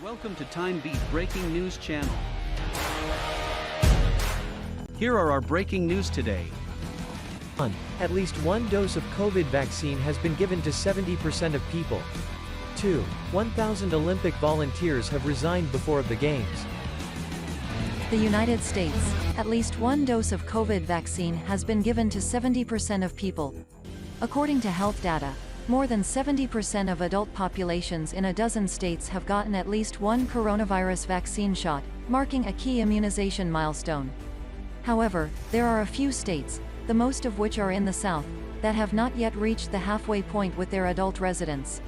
Welcome to TimeBeat Breaking News Channel. Here are our breaking news today. 1. At least one dose of COVID vaccine has been given to 70% of people. 2. 1,000 Olympic volunteers have resigned before the Games. The United States. At least one dose of COVID vaccine has been given to 70% of people. According to health data, more than 70% of adult populations in a dozen states have gotten at least one coronavirus vaccine shot, marking a key immunization milestone. However, there are a few states, the most of which are in the South, that have not yet reached the halfway point with their adult residents.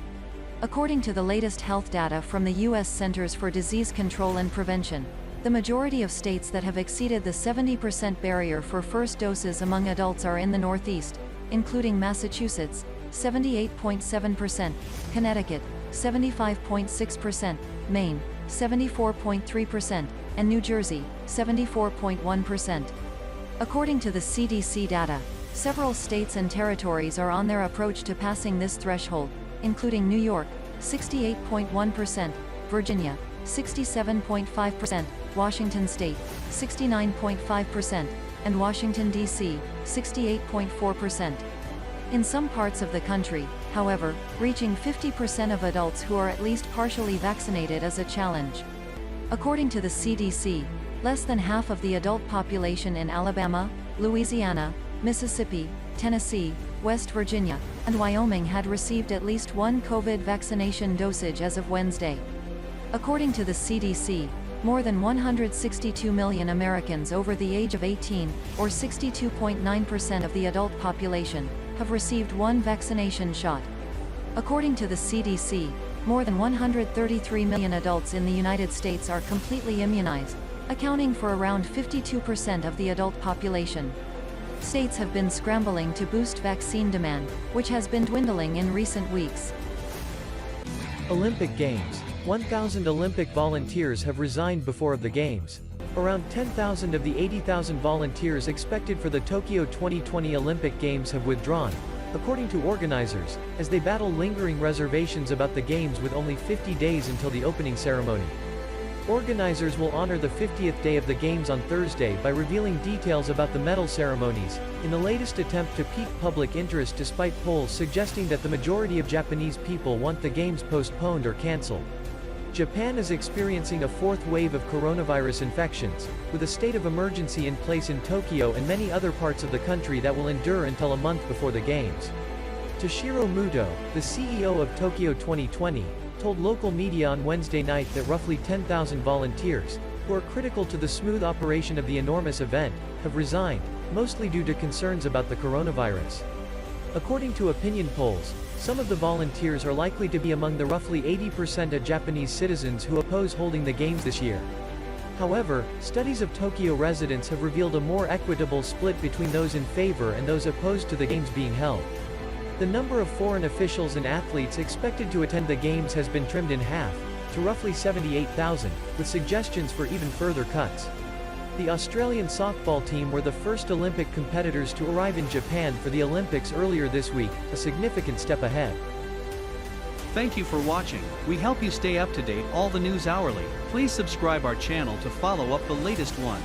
According to the latest health data from the U.S. Centers for Disease Control and Prevention, the majority of states that have exceeded the 70% barrier for first doses among adults are in the Northeast, including Massachusetts, 78.7%, Connecticut, 75.6%, Maine, 74.3%, and New Jersey, 74.1%. According to the CDC data, several states and territories are on their approach to passing this threshold, including New York, 68.1%, Virginia, 67.5%, Washington State, 69.5%, and Washington, D.C., 68.4%. In some parts of the country, however, reaching 50% of adults who are at least partially vaccinated is a challenge. According to the CDC, less than half of the adult population in Alabama, Louisiana, Mississippi, Tennessee, West Virginia, and Wyoming had received at least one COVID vaccination dosage as of Wednesday. According to the CDC, more than 162 million Americans over the age of 18, or 62.9% of the adult population, have received one vaccination shot. According to the CDC, more than 133 million adults in the United States are completely immunized, accounting for around 52% of the adult population. States have been scrambling to boost vaccine demand, which has been dwindling in recent weeks. Olympic Games. 1,000 Olympic volunteers have resigned before the Games. Around 10,000 of the 80,000 volunteers expected for the Tokyo 2020 Olympic Games have withdrawn, according to organizers, as they battle lingering reservations about the Games with only 50 days until the opening ceremony. Organizers will honor the 50th day of the Games on Thursday by revealing details about the medal ceremonies, in the latest attempt to pique public interest despite polls suggesting that the majority of Japanese people want the Games postponed or cancelled. Japan is experiencing a fourth wave of coronavirus infections, with a state of emergency in place in Tokyo and many other parts of the country that will endure until a month before the Games. Toshiro Muto, the CEO of Tokyo 2020, told local media on Wednesday night that roughly 10,000 volunteers, who are critical to the smooth operation of the enormous event, have resigned, mostly due to concerns about the coronavirus. According to opinion polls, some of the volunteers are likely to be among the roughly 80% of Japanese citizens who oppose holding the Games this year. However, studies of Tokyo residents have revealed a more equitable split between those in favor and those opposed to the Games being held. The number of foreign officials and athletes expected to attend the Games has been trimmed in half, to roughly 78,000, with suggestions for even further cuts. The Australian softball team were the first Olympic competitors to arrive in Japan for the Olympics earlier this week, a significant step ahead. Thank you for watching. We help you stay up to date all the news hourly. Please subscribe our channel to follow up the latest one.